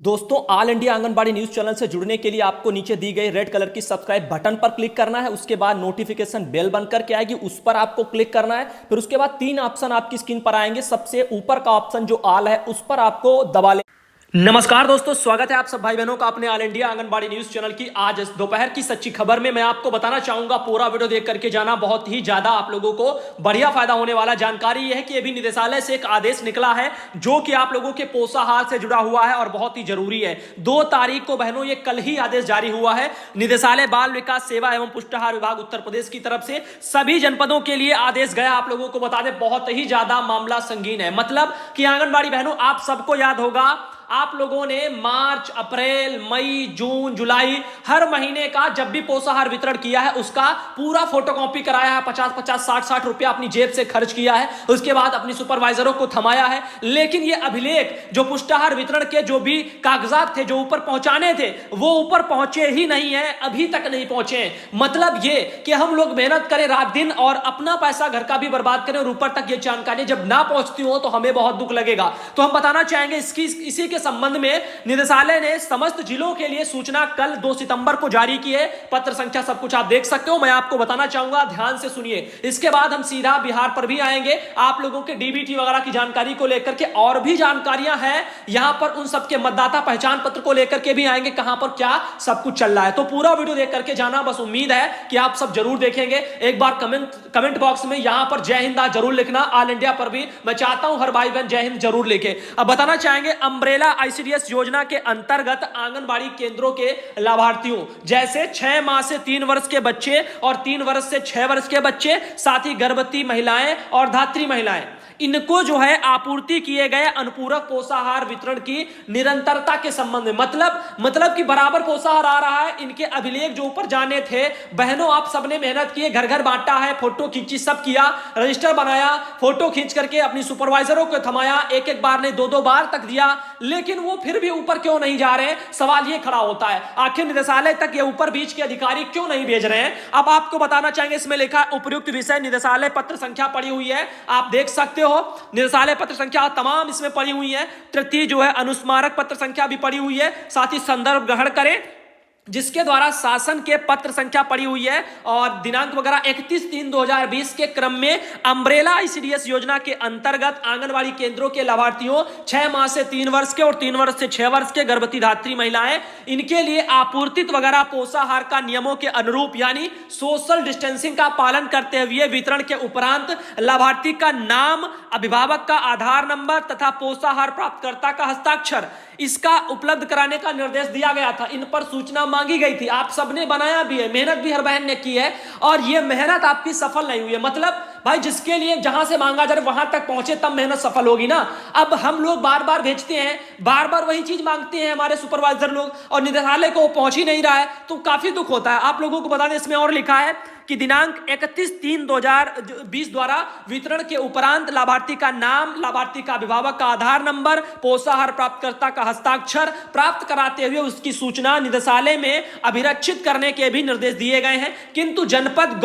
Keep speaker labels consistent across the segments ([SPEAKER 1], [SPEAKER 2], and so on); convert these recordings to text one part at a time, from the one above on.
[SPEAKER 1] दोस्तों, all India anganwadi news channel से जुड़ने के लिए आपको नीचे दी गई रेड कलर की सब्सक्राइब बटन पर क्लिक करना है। उसके बाद नोटिफिकेशन बेल बन करके आएगी, उस पर आपको क्लिक करना है। फिर उसके बाद तीन ऑप्शन आपकी स्क्रीन पर आएंगे। सबसे ऊपर का ऑप्शन जो ऑल है उस पर आपको दबा ले। नमस्कार दोस्तों, स्वागत है आप सब भाई बहनों का अपने all India anganwadi news channel की आज दोपहर की सच्ची खबर में। मैं आपको बताना चाहूंगा, पूरा वीडियो देख करके जाना, बहुत ही ज्यादा आप लोगों को बढ़िया फायदा होने वाला। जानकारी यह है कि अभी निदेशालय से एक आदेश निकला है जो कि आप लोगों के पोषाहार से जुड़ा हुआ है और बहुत ही जरूरी है। 2 तारीख को बहनों ये कल ही आदेश जारी हुआ है। निदेशालय बाल विकास सेवा एवं पुष्टाहार विभाग उत्तर प्रदेश की तरफ से सभी जनपदों के लिए आदेश गया। आप लोगों को बता दें, बहुत ही ज्यादा मामला संगीन है। मतलब कि आंगनबाड़ी बहनों, आप सबको याद होगा, आप लोगों ने मार्च, अप्रैल, मई, जून, जुलाई हर महीने का जब भी पोषाहार वितरण किया है उसका पूरा फोटोकॉपी कराया है। 50-50, 60-60 रुपया अपनी जेब से खर्च किया है। उसके बाद अपनी सुपरवाइजरों को थमाया है। लेकिन ये अभिलेख जो पुष्टाहार वितरण के जो भी कागजात थे जो ऊपर पहुंचाने थे वो ऊपर पहुंचे ही नहीं है, अभी तक नहीं पहुंचे। मतलब ये कि हम लोग मेहनत करें रात दिन और अपना पैसा घर का भी बर्बाद करें और ऊपर तक ये जानकारी जब ना पहुंचती हो तो हमें बहुत दुख लगेगा। तो हम बताना चाहेंगे इसी के संबंध में निदेशालय ने समस्त जिलों के लिए सूचना कल 2 सितंबर को जारी की है। पत्र संख्या सब कुछ आप देख सकते हो। मैं आपको बताना चाहूंगा, ध्यान से सुनिए। इसके बाद हम सीधा बिहार पर भी आएंगे। आप लोगों के डीबीटी वगैरह की जानकारी को लेकर के और भी जानकारियां हैं यहां पर, उन सबके मतदाता पहचान पत्र को लेकर के भी आएंगे, कहां पर क्या सब कुछ चल रहा है। तो पूरा वीडियो देख करके जाना। बस उम्मीद है कि आप सब जरूर देखेंगे। एक बार कमेंट बॉक्स में यहां पर जय हिंद जरूर लिखना। ऑल इंडिया पर भी मैं चाहता हूं हर भाई बहन जय हिंद जरूर लिखे। अब बताना चाहेंगे, अम्ब्रेला आईसीडीएस योजना के अंतर्गत आंगनबाड़ी केंद्रों के लाभार्थियों जैसे 6 माह से 3 वर्ष के बच्चे और 3 वर्ष से 6 वर्ष के बच्चे, साथ ही गर्भवती महिलाएं और धात्री महिलाएं, इनको जो है आपूर्ति किए गए अनुपूरक पोषाहार वितरण की निरंतरता के संबंध में, मतलब कि बराबर पोषाहार आ रहा है। इनके अभिलेख जो ऊपर जाने थे बहनों, आप सबने मेहनत की, घर घर बांटा है, फोटो खींची, सब किया, रजिस्टर बनाया, फोटो खींच करके अपनी सुपरवाइजरों को थमाया, एक बार नहीं 2 बार तक दिया, लेकिन वो फिर भी ऊपर क्यों नहीं जा रहे हैं? सवाल ये खड़ा होता है, आखिर निदेशालय तक ये ऊपर बीच के अधिकारी क्यों नहीं भेज रहे हैं? अब आपको बताना चाहेंगे, इसमें लिखा उपयुक्त विषय निदेशालय पत्र संख्या पड़ी हुई है, आप देख सकते हो। निदेशालय पत्र संख्या तमाम इसमें पड़ी हुई है। तृतीय जो है अनुस्मारक पत्र संख्या भी पड़ी हुई है। साथ ही संदर्भ ग्रहण करें जिसके द्वारा शासन के पत्र संख्या पड़ी हुई है और दिनांक वगैरह 31/3/2020 के क्रम में अम्ब्रेला आईसीडीएस योजना के अंतर्गत आंगनबाड़ी केंद्रों के लाभार्थियों 6 माह से 3 वर्ष के और 3 वर्ष से 6 वर्ष के गर्भवती धात्री महिलाएं, इनके लिए आपूर्तित वगैरह पोषाहार का नियमों के अनुरूप यानी सोशल डिस्टेंसिंग का पालन करते हुए वितरण के उपरांत लाभार्थी का नाम, अभिभावक का आधार नंबर तथा पोषाहार प्राप्तकर्ता का हस्ताक्षर इसका उपलब्ध कराने का निर्देश दिया गया था। इन पर सूचना मांगी गई थी, आप सबने बनाया भी है, मेहनत भी हर बहन ने की है और यह मेहनत आपकी सफल नहीं हुई है। मतलब भाई, जिसके लिए जहां से मांगा जाए वहां तक पहुंचे तब मेहनत सफल होगी ना। अब हम लोग बार बार भेजते हैं, बार बार वही चीज मांगते हैं हमारे सुपरवाइजर लोग और निदेशालय को पहुंच ही नहीं रहा है, तो काफी दुख होता है। आप लोगों को बता दें, इसमें और लिखा है कि दिनांक 31/3/2020 द्वारा वितरण के उपरांत लाभार्थी का नाम, लाभार्थी का अभिभावक का आधार नंबर, पोषाहार प्राप्तकर्ता का हस्ताक्षर प्राप्त कराते हुए उसकी सूचना निदेशालय में अभिरक्षित करने के भी निर्देश दिए गए हैं। किंतु जनपद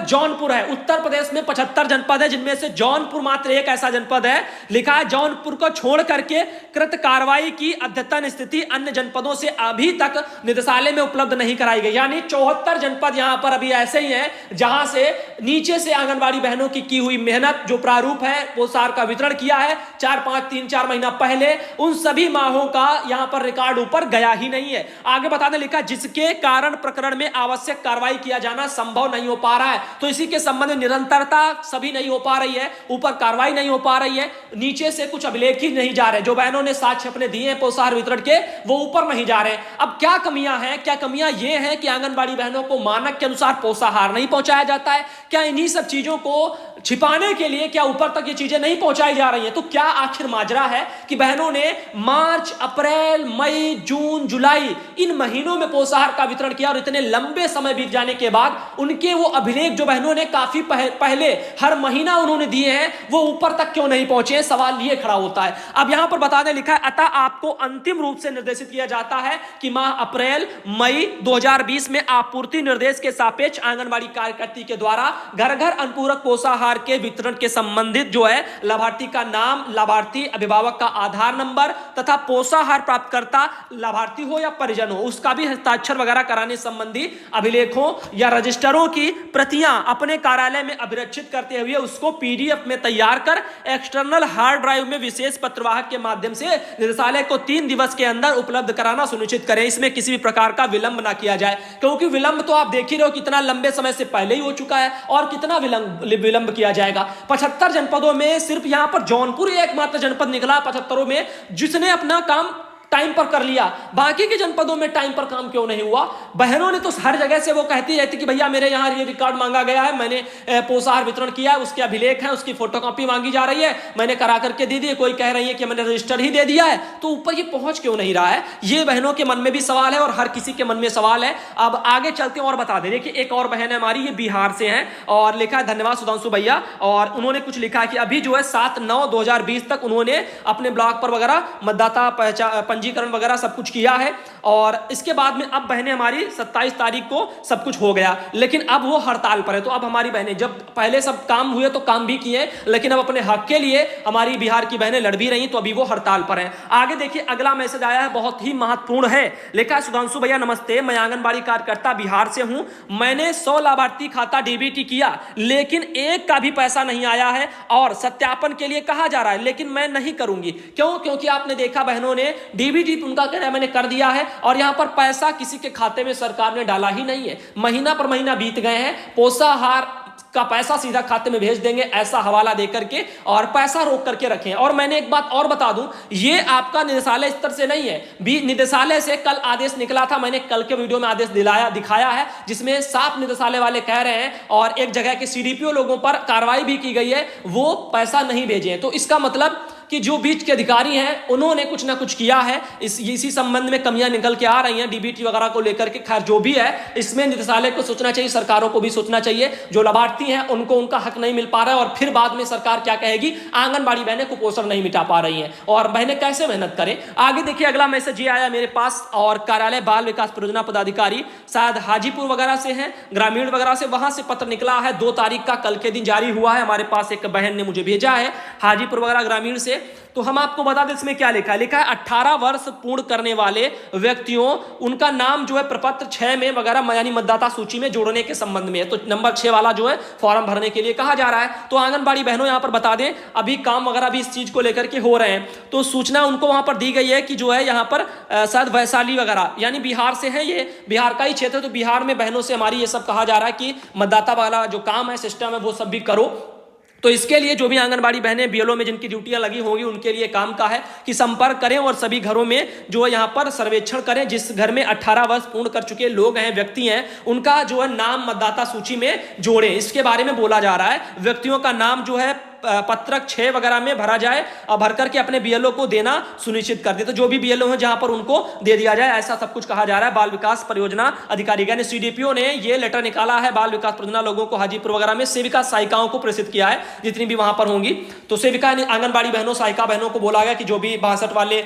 [SPEAKER 1] जौनपुर है। उत्तर प्रदेश में 75 जनपद है, जिनमें से जौनपुर मात्र एक ऐसा जनपद है, लिखा है जौनपुर को छोड़ करके कृत कार्रवाई की अद्यतन स्थिति अन्य जनपदों से अभी तक निदेशालय में उपलब्ध नहीं कराई गई। यानी 74 जनपद यहां पर अभी ऐसे ही हैं जहां से नीचे से आंगनबाड़ी बहनों की हुई मेहनत, जो प्रारूप है पोषाहार का वितरण किया है 3-4 महीना पहले, उन सभी माहों का यहां पर रिकॉर्ड ऊपर गया ही नहीं है। आगे बताने लिखा, जिसके कारण प्रकरण में आवश्यक कार्रवाई किया जाना संभव नहीं हो पा रहा है। तो इसी के संबंध में निरंतरता सभी नहीं हो पा रही है, ऊपर कार्रवाई नहीं हो पा रही है, नीचे से कुछ अभिलेख ही नहीं जा रहे। जो बहनों ने साक्ष्य अपने दिए हैं पोषाहार वितरण के, वो ऊपर नहीं जा रहे। अब क्या कमियां हैं? क्या कमियां ये हैं कि आंगनबाड़ी बहनों को मानक के अनुसार पोषाहार नहीं पहुंचाया जाता है? क्या इन्हीं सब चीजों को छिपाने के लिए क्या ऊपर तक ये चीजें नहीं पहुंचाई जा रही हैं? तो क्या आखिर माजरा है कि बहनों ने मार्च, अप्रैल, मई, जून, जुलाई इन महीनों में पोषाहार का वितरण किया और इतने लंबे समय बीत जाने के बाद उनके वो अभिलेख जो बहनों ने काफी पहले हर महीना उन्होंने दिए हैं वो ऊपर तक क्यों नहीं पहुंचे? सवाल ये खड़ा होता है। अब यहां पर बताने लिखा है, अतः आपको अंतिम रूप से निर्देशित किया जाता है कि माह अप्रैल मई 2020 में आपूर्ति निर्देश के सापेक्ष आंगनबाड़ी कार्यकर्ती के द्वारा घर घर अनुपूरक पोषाहार के वितरण के संबंधित जो है लाभार्थी का नाम, लाभार्थी अभिभावक का आधार नंबर तथा पोषाहार प्राप्तकर्ता लाभार्थी हो या परिजन हो उसका भी हस्ताक्षर वगैरह कराने संबंधी अभिलेखों या रजिस्टरों की प्रतियां अपने कार्यालय में अभिरक्षित करते हुए उसको पीडीएफ में तैयार कर एक्सटर्नल हार्ड ड्राइव में विशेष पत्रवाहक के माध्यम से निदेशालय को 3 दिवस के अंदर उपलब्ध कराना सुनिश्चित करें। इसमें किसी भी प्रकार का विलंब ना किया जाए, क्योंकि विलंब तो आप देख ही रहे हो कितना लंबे समय से पहले ही हो चुका है और कितना विलंब किया जाएगा। 75 जनपदों में सिर्फ यहां पर जौनपुर एकमात्र जनपद निकला 75 में जिसने अपना काम टाइम पर कर लिया। बाकी के जनपदों में टाइम पर काम क्यों नहीं हुआ? बहनों ने तो हर जगह से वो कहती रहती कि भैया मेरे यहाँ ये रिकॉर्ड मांगा गया है, मैंने पोषाहार वितरण किया है, उसके अभिलेख है, उसकी फोटोकॉपी मांगी जा रही है, मैंने करा करके दे दी, कोई कह रही है कि मैंने रजिस्टर ही दे दिया है। तो ऊपर ये पहुंच क्यों नहीं रहा है? ये बहनों के मन में भी सवाल है और हर किसी के मन में सवाल है। अब आगे चलते हैं और बता दें। देखिए एक और बहन है हमारी, ये बिहार से है और लिखा है, धन्यवाद सुधांशु भैया, और उन्होंने कुछ लिखा है कि अभी जो है 7/9/2020 तक उन्होंने अपने ब्लॉग पर वगैरह मतदाता पंजीकरण वगैरह सब कुछ किया है और इसके बाद में अब बहनें हमारी 27 तारीख को सब कुछ हो गया, लेकिन अब वो हड़ताल पर है। तो अब हमारी बहनें, जब पहले सब काम हुए तो काम भी किए, लेकिन अब अपने हक के लिए हमारी बिहार की बहनें लड़ भी रही, तो अभी वो हड़ताल पर हैं। आगे देखिए अगला मैसेज आया है, बहुत ही महत्वपूर्ण है। लिखा है, सुधांशु भैया नमस्ते, मैं आंगनबाड़ी कार्यकर्ता बिहार से हूं। मैंने 100 लाभार्थी खाता डीबीटी किया, लेकिन एक का भी पैसा नहीं आया है और सत्यापन के लिए कहा जा रहा है, लेकिन मैं नहीं करूंगी। क्यों? क्योंकि आपने देखा बहनों ने डीबीटी उनका कहना है मैंने कर दिया है और यहां पर पैसा किसी के खाते में सरकार ने डाला ही नहीं है। महीना पर महीना बीत गए हैं, पोषाहार का पैसा सीधा खाते में भेज देंगे ऐसा हवाला देकर के और पैसा रोक करके रखें। और मैंने एक बात और बता दूं, ये आपका निदेशालय स्तर से नहीं है, निदेशालय से कल आदेश निकला था, मैंने कल के वीडियो में आदेश दिखाया है जिसमें साफ निदेशालय वाले कह रहे हैं और एक जगह के सीडीपीओ लोगों पर कार्रवाई भी की गई है, वो पैसा नहीं भेजे। तो इसका मतलब कि जो बीच के अधिकारी हैं उन्होंने कुछ ना कुछ किया है। इसी संबंध में कमियां निकल के आ रही हैं डीबीटी वगैरह को लेकर के। खैर जो भी है, इसमें निदेशालय को सोचना चाहिए, सरकारों को भी सोचना चाहिए। जो लाभार्थी हैं उनको उनका हक नहीं मिल पा रहा है और फिर बाद में सरकार क्या कहेगी, आंगनबाड़ी बहनें कुपोषण नहीं मिटा पा रही हैं और बहनें कैसे मेहनत करें। आगे देखिए अगला मैसेज ये आया मेरे पास, और कार्यालय बाल विकास परियोजना पदाधिकारी शायद हाजीपुर वगैरह से हैं, ग्रामीण वगैरह से, वहां से पत्र निकला है 2 तारीख का, कल के दिन जारी हुआ है। हमारे पास एक बहन ने मुझे भेजा है हाजीपुर वगैरह ग्रामीण से। तो हम आपको बता दें इसमें क्या लिखा है। लिखा है 18 वर्ष पूर्ण करने वाले व्यक्तियों, उनका नाम जो है प्रपत्र 6 में वगैरह यानी मतदाता सूची में जोड़ने के संबंध में है। तो नंबर 6 वाला जो है फॉर्म भरने के लिए कहा जा रहा है। तो आंगनबाड़ी बहनों यहां पर बता दें अभी काम वगैरह भी इस चीज को लेकर के हो रहे हैं। तो सूचना उनको वहां पर दी गई है कि जो है यहां पर शायद वैशाली वगैरह यानी बिहार से है, ये बिहार का ही क्षेत्र। तो बिहार में बहनों से हमारी ये सब कहा जा रहा है कि मतदाता वाला जो काम है, सिस्टम है, वो सब भी करो। तो इसके लिए जो भी आंगनबाड़ी बहनें बीएलओ में जिनकी ड्यूटियां लगी होंगी उनके लिए काम का है कि संपर्क करें और सभी घरों में जो है यहाँ पर सर्वेक्षण करें। जिस घर में 18 वर्ष पूर्ण कर चुके लोग हैं, व्यक्ति हैं, उनका जो है नाम मतदाता सूची में जोड़ें। इसके बारे में बोला जा रहा है। व्यक्तियों का नाम जो है पत्रक 6 वगैरह में भरा जाए और भर करके अपने बीएलओ को देना सुनिश्चित कर दे। तो जो भी बीएलओ है जहां पर उनको दे दिया जाए, ऐसा सब कुछ कहा जा रहा है। बाल विकास परियोजना अधिकारी यानी सीडीपीओ ने ये लेटर निकाला है बाल विकास परियोजना लोगों को हाजीपुर वगैरह में सेविका सहायिकाओं को प्रेषित किया है जितनी भी वहां पर होंगी। तो सेविका आंगनबाड़ी बहनों, सहायिका बहनों को बोला गया कि जो भी 62 वाले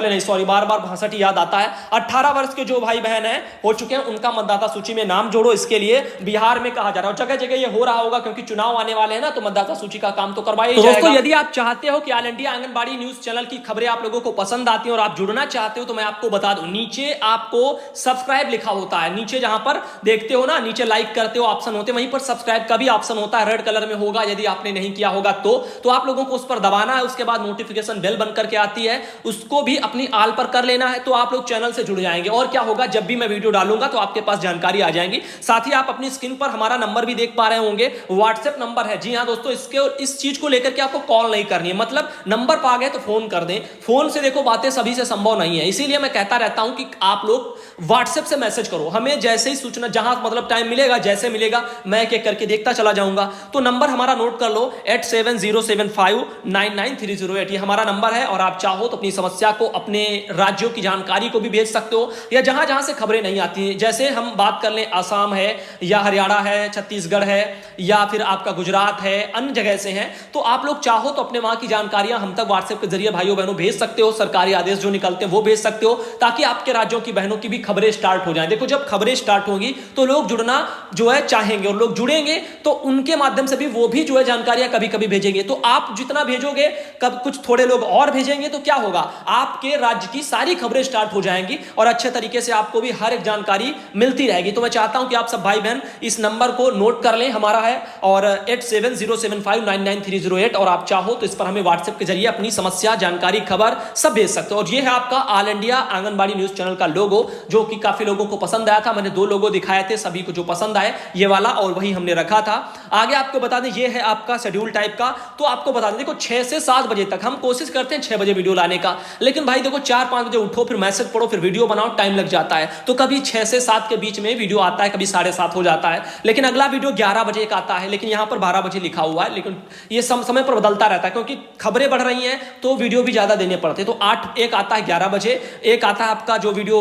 [SPEAKER 1] नहीं, सॉरी, बार 62 ही याद आता है, 18 वर्ष के जो भाई बहन है हो चुके हैं उनका मतदाता सूची में नाम जोड़ो। इसके लिए बिहार में कहा जा रहा है। जगह जगह ये हो रहा होगा क्योंकि चुनाव आने वाले हैं ना, तो मतदाता सूची का काम तो करवाया ही जाएगा। दोस्तों यदि आप चाहते हो कि all India anganwadi news channel की खबरें आप लोगों को पसंद आती हैं और आप जुड़ना चाहते हो, तो मैं आपको बता दूं, नीचे आपको सब्सक्राइब लिखा होता है। नीचे जहां पर देखते हो ना, नीचे लाइक करते हो ऑप्शन होते हैं, वहीं पर सब्सक्राइब का भी ऑप्शन होता है, रेड कलर में होगा। यदि आपने नहीं किया होगा तो आप लोगों को उस पर दबाना है। उसके बाद नोटिफिकेशन बेल बन करके आती है, उसको भी अपनी आल पर कर लेना है। तो आप लोग चैनल से जुड़ जाएंगे और क्या होगा, जब भी मैं वीडियो डालूंगा तो आपके पास जानकारी आ जाएगी। साथ ही आप अपनी स्क्रीन पर हमारा नंबर भी देख पा रहे होंगे, व्हाट्सएप नंबर है। जी हां दोस्तों, इस चीज को लेकर के आपको कॉल नहीं करनी है, मतलब नंबर पा गए तो फोन कर दें। फोन से देखो बातें सभी से संभव नहीं है, इसीलिए मैं कहता रहता हूं कि आप लोग व्हाट्सएप से मैसेज करो। हमें जैसे ही सूचना, जहां मतलब टाइम मिलेगा, जैसे मिलेगा, मैं एक एक करके देखता चला जाऊंगा। तो नंबर हमारा नोट कर लो, 8707599308 ये हमारा नंबर है। और आप चाहो तो अपनी समस्या को, अपने राज्यों की जानकारी को भी भेज सकते हो, या जहां जहां से खबरें नहीं आती, जैसे हम बात कर लें आसाम है या हरियाणा है, छत्तीसगढ़ है या फिर आपका गुजरात है, अन्य जगह से हैं, हैं, तो आप लोग चाहो तो अपने वहां की जानकारियां हम तक व्हाट्सएप के जरिए भाइयों बहनों भेज सकते हो, सरकारी आदेश जो निकलते हैं वो भेज सकते हो, ताकि आपके राज्यों की बहनों की भी खबरें स्टार्ट हो जाएं। देखो जब खबरें स्टार्ट होंगी तो लोग जुड़ना जो है चाहेंगे, और लोग जुड़ेंगे तो उनके माध्यम से भी वो भी जो है जानकारियां कभी कभी भेजेंगे। तो आप जितना भेजोगे, कब कुछ थोड़े लोग और भेजेंगे, तो क्या होगा, आपके राज्य की सारी खबरें स्टार्ट हो जाएंगी और अच्छे तरीके से आपको भी हर एक जानकारी मिलती रहेगी। तो मैं चाहता हूं कि आप सब भाई बहन इस नंबर को नोट कर लें, हमारा है और 8707599308, और आप चाहो तो इस पर हमें व्हाट्सएप के जरिए अपनी समस्या, जानकारी, खबर सब भेज सकते हो। और ये है आपका all India anganwadi news channel का लोगो, जो कि काफी लोगों को पसंद आया था। मैंने 2 लोगो दिखाए थे, सभी को जो पसंद आए ये वाला और वही हमने रखा था। आगे आपको बता दें, ये है आपका शेड्यूल टाइप का। तो आपको बता दें, देखो 6 से 7 बजे तक हम कोशिश करते हैं 6 बजे वीडियो लाने का, लेकिन भाई देखो 4-5 बजे उठो, फिर मैसेज पढ़ो, फिर वीडियो बनाओ, टाइम लग जाता है। तो कभी 6 से 7 के बीच में वीडियो आता है, कभी 7:30 हो जाता है, लेकिन अगला वीडियो 11 बजे एक आता है, लेकिन यहां पर 12 बजे लिखा हुआ है, लेकिन ये समय पर बदलता रहता है, क्योंकि खबरें बढ़ रही हैं तो वीडियो भी ज्यादा देने पड़ते हैं। तो 8 एक आता है 11 बजे, एक आता है आपका जो वीडियो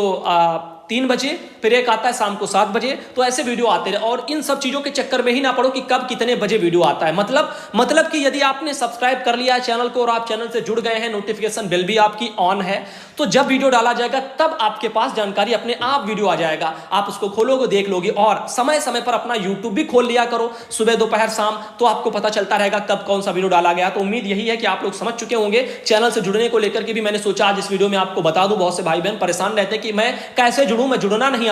[SPEAKER 1] 3 बजे, फिर एक आता है शाम को 7 बजे। तो ऐसे वीडियो आते रहे, और इन सब चीजों के चक्कर में ही ना पड़ो कि कब कितने बजे वीडियो आता है। मतलब कि यदि आपने सब्सक्राइब कर लिया है चैनल को और आप चैनल से जुड़ गए हैं, नोटिफिकेशन बेल भी आपकी ऑन है, तो जब वीडियो डाला जाएगा तब आपके पास जानकारी अपने आप वीडियो आ जाएगा, आप उसको खोलोगे, देख लोगे। और समय समय पर अपना यूट्यूब भी खोल लिया करो, सुबह दोपहर शाम, तो आपको पता चलता रहेगा कब कौन सा वीडियो डाला गया। तो उम्मीद यही है कि आप लोग समझ चुके होंगे। चैनल से जुड़ने को लेकर के भी मैंने सोचा आज इस वीडियो में आपको बता दूं। बहुत से भाई बहन परेशान रहते हैं कि मैं कैसे जुड़ूं, मैं जुड़ना नहीं